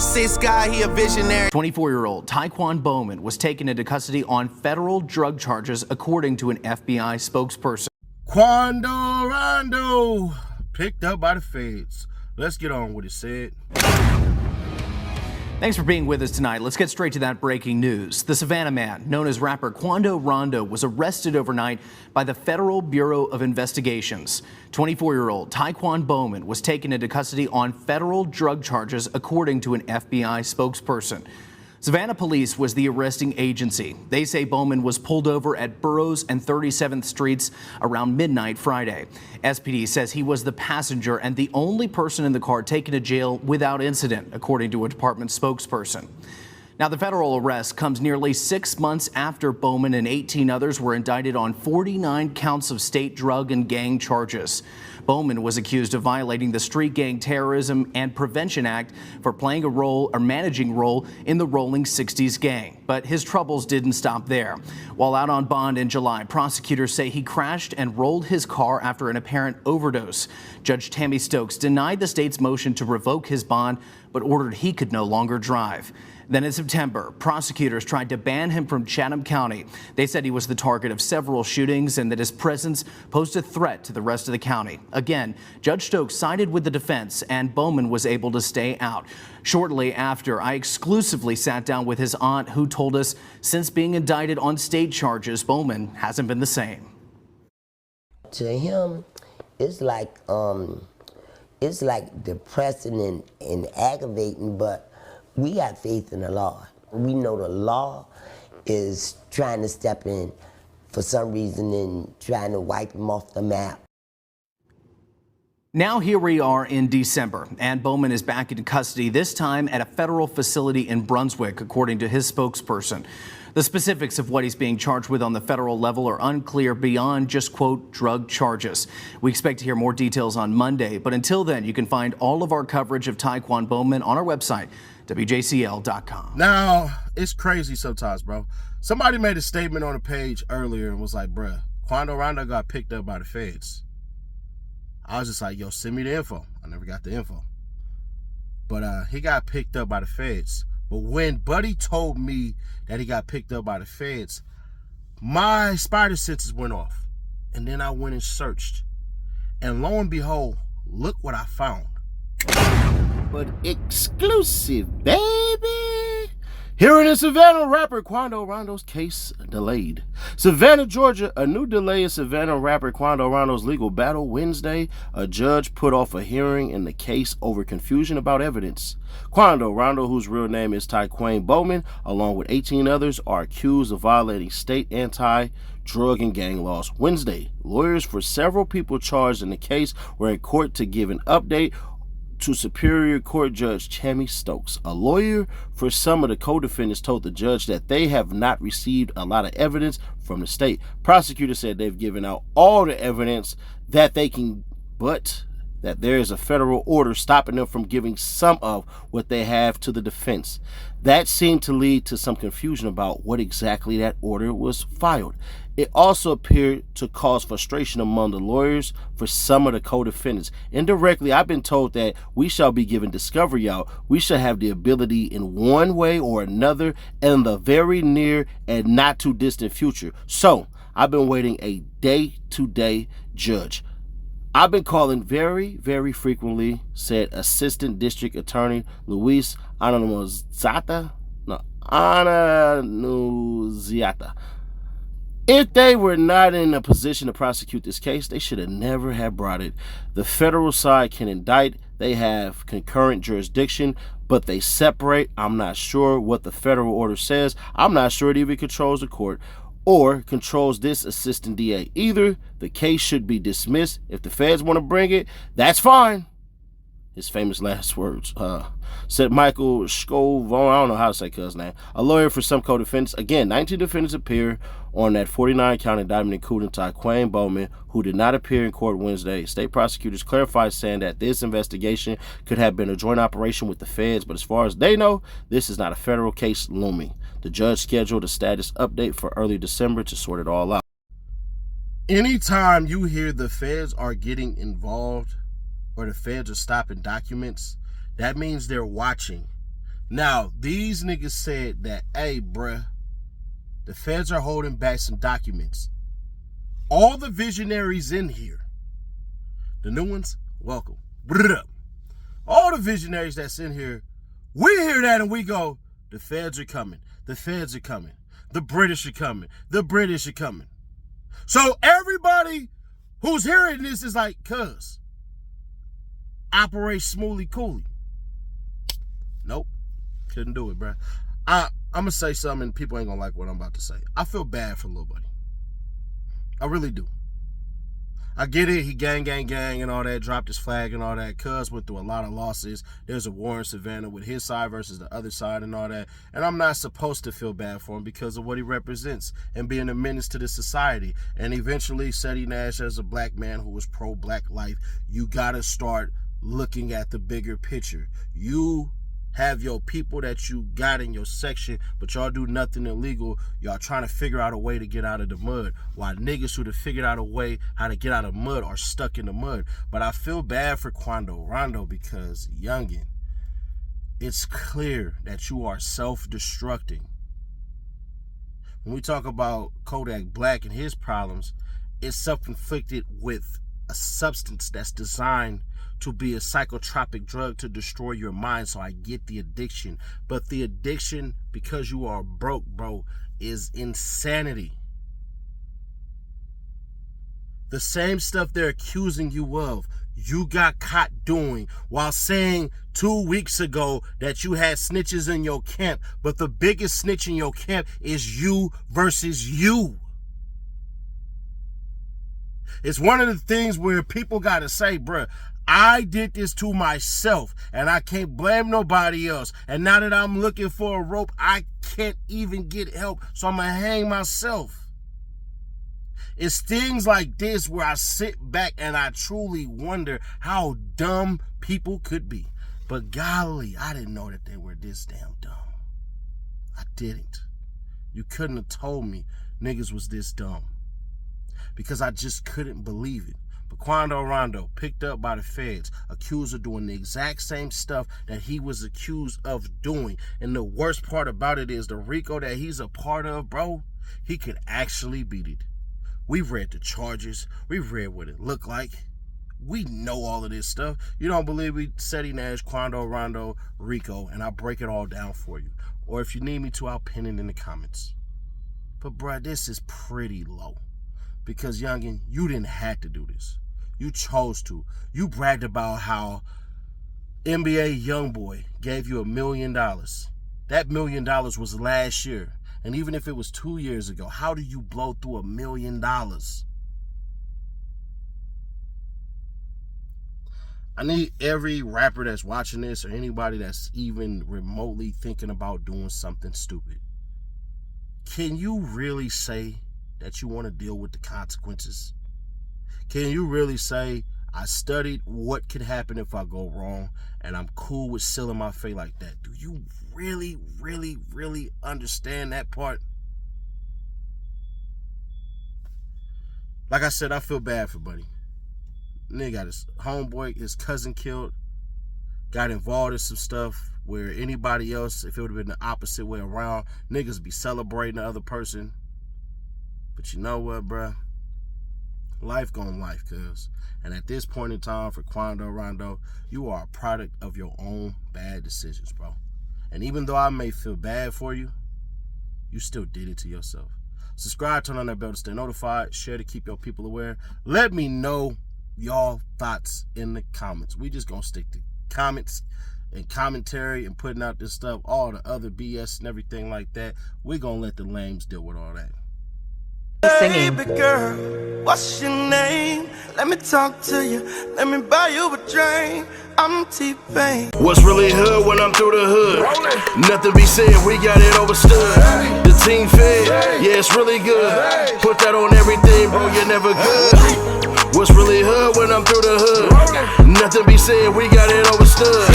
Six guy, he a visionary. 24-year-old Taekwon Bowman was taken into custody on federal drug charges, according to an FBI spokesperson. Quando Rondo, picked up by the feds. Let's get on with it, said. Thanks for being with us tonight. Let's get straight to that breaking news. The Savannah man, known as rapper Quando Rondo, was arrested overnight by the Federal Bureau of Investigations. 24-year-old Taekwon Bowman was taken into custody on federal drug charges, according to an FBI spokesperson. Savannah police was the arresting agency. They say Bowman was pulled over at Burroughs and 37th Streets around midnight Friday. SPD says he was the passenger and the only person in the car taken to jail without incident, according to a department spokesperson. Now, the federal arrest comes nearly 6 months after Bowman and 18 others were indicted on 49 counts of state drug and gang charges. Bowman was accused of violating the Street Gang Terrorism and Prevention Act for playing a role or managing role in the Rolling 60s gang. But his troubles didn't stop there. While out on bond in July, prosecutors say he crashed and rolled his car after an apparent overdose. Judge Tammy Stokes denied the state's motion to revoke his bond, but ordered he could no longer drive. Then in September, prosecutors tried to ban him from Chatham County. They said he was the target of several shootings and that his presence posed a threat to the rest of the county. Again, Judge Stokes sided with the defense and Bowman was able to stay out. Shortly after, I exclusively sat down with his aunt, who told us since being indicted on state charges, Bowman hasn't been the same. To him, it's like depressing and aggravating, but we got faith in the law. We know the law is trying to step in for some reason and trying to wipe him off the map. Now here we are in December, and Bowman is back in custody, this time at a federal facility in Brunswick, according to his spokesperson. The specifics of what he's being charged with on the federal level are unclear beyond just, quote, drug charges. We expect to hear more details on Monday, but until then, you can find all of our coverage of Taekwon Bowman on our website, WJCL.com. Now, it's crazy sometimes, bro. Somebody made a statement on the page earlier and was like, bruh, Quando Rondo got picked up by the feds. I was just like, yo, send me the info. I never got the info. But he got picked up by the feds. But when Buddy told me that he got picked up by the feds, my spider senses went off. And then I went and searched. And lo and behold, look what I found. But exclusive, baby. Here in Savannah, rapper Quando Rondo's case delayed. Savannah, Georgia, a new delay in Savannah rapper Quando Rondo's legal battle. Wednesday, a judge put off a hearing in the case over confusion about evidence. Quando Rondo, whose real name is Taekwon Bowman, along with 18 others, are accused of violating state anti-drug and gang laws. Wednesday, lawyers for several people charged in the case were in court to give an update to Superior Court Judge Tammy Stokes. A lawyer for some of the co-defendants told the judge that they have not received a lot of evidence from the state. Prosecutors said they've given out all the evidence that they can, but that there is a federal order stopping them from giving some of what they have to the defense. That seemed to lead to some confusion about what exactly that order was filed. It also appeared to cause frustration among the lawyers for some of the co-defendants. Indirectly, I've been told that we shall be given discovery out. We shall have the ability in one way or another in the very near and not too distant future. So I've been waiting a day-to-day judge. I've been calling very, very frequently, said Assistant District Attorney Luis Anunziata. If they were not in a position to prosecute this case, they should have never have brought it. The federal side can indict. They have concurrent jurisdiction, but they separate. I'm not sure what the federal order says. I'm not sure it even controls the court or controls this assistant DA. Either the case should be dismissed. If the feds want to bring it, that's fine. His famous last words, said Michael Scovone, I don't know how to say his name, a lawyer for some co-defendants. Again, 19 defendants appear on that 49-count indictment, including Taekwon Bowman, who did not appear in court Wednesday. State prosecutors clarified, saying that this investigation could have been a joint operation with the feds, but as far as they know, this is not a federal case looming. The judge scheduled a status update for early December to sort it all out. Anytime you hear the feds are getting involved or the feds are stopping documents, that means they're watching. Now, these niggas said that, hey, bruh, the feds are holding back some documents. All the visionaries in here, the new ones, welcome. All the visionaries that's in here, we hear that and we go, the feds are coming. The feds are coming. The British are coming. The British are coming. So everybody who's hearing this is like, cuz, operate smoothly coolly. Nope. Couldn't do it, bro. I'm going to say something and people ain't going to like what I'm about to say. I feel bad for Lil Buddy. I really do. I get it. He gang and all that, dropped his flag and all that. Cuz went through a lot of losses. There's a war in Savannah with his side versus the other side and all that. And I'm not supposed to feel bad for him because of what he represents and being a menace to the society. And eventually, Seti Nash, as a black man who was pro-black life, you got to start looking at the bigger picture. You have your people that you got in your section, but y'all do nothing illegal. Y'all trying to figure out a way to get out of the mud, while niggas who'd have figured out a way how to get out of mud are stuck in the mud. But I feel bad for Quando Rondo because, youngin', it's clear that you are self-destructing. When we talk about Kodak Black and his problems, it's self-inflicted with a substance that's designed to be a psychotropic drug to destroy your mind. So I get the addiction, but the addiction, because you are broke, bro, is insanity. The same stuff they're accusing you of, you got caught doing while saying 2 weeks ago that you had snitches in your camp, but the biggest snitch in your camp is you versus you. It's one of the things where people got to say, bruh, I did this to myself and I can't blame nobody else. And now that I'm looking for a rope, I can't even get help. So I'm going to hang myself. It's things like this where I sit back and I truly wonder how dumb people could be. But golly, I didn't know that they were this damn dumb. I didn't. You couldn't have told me niggas was this dumb, because I just couldn't believe it. But Quando Rondo, picked up by the feds, accused of doing the exact same stuff that he was accused of doing. And the worst part about it is the RICO that he's a part of, bro, he could actually beat it. We've read the charges. We've read what it looked like. We know all of this stuff. You don't believe me? Seti Nash, Quando Rondo, RICO, and I'll break it all down for you. Or if you need me to, I'll pin it in the comments. But, bro, this is pretty low. Because, youngin', you didn't have to do this. You chose to. You bragged about how NBA Youngboy gave you $1 million. That $1 million was last year. And even if it was 2 years ago, how do you blow through $1 million? I need every rapper that's watching this or anybody that's even remotely thinking about doing something stupid. Can you really say that you want to deal with the consequences? Can you really say, I studied what could happen if I go wrong and I'm cool with sealing my fate like that? Do you really, really, really understand that part? Like I said, I feel bad for Buddy. Nigga got his homeboy, his cousin killed, got involved in some stuff where anybody else, if it would have been the opposite way around, niggas be celebrating the other person. But you know what, bruh? Life gon' life, cuz. And at this point in time for Quando Rondo, you are a product of your own bad decisions, bro. And even though I may feel bad for you, you still did it to yourself. Subscribe, turn on that bell to stay notified, share to keep your people aware. Let me know y'all thoughts in the comments. We just gonna stick to comments and commentary and putting out this stuff, all the other BS and everything like that. We gonna let the lames deal with all that. Singing. Baby girl, what's your name? Let me talk to you. Let me buy you a drink. I'm T-Pain. What's really hood when I'm through the hood? Nothing be said, we got it overstood. The team fed, yeah, it's really good. Put that on everything, bro, you're never good. What's really hood when I'm through the hood? Nothing be said, we got it overstood.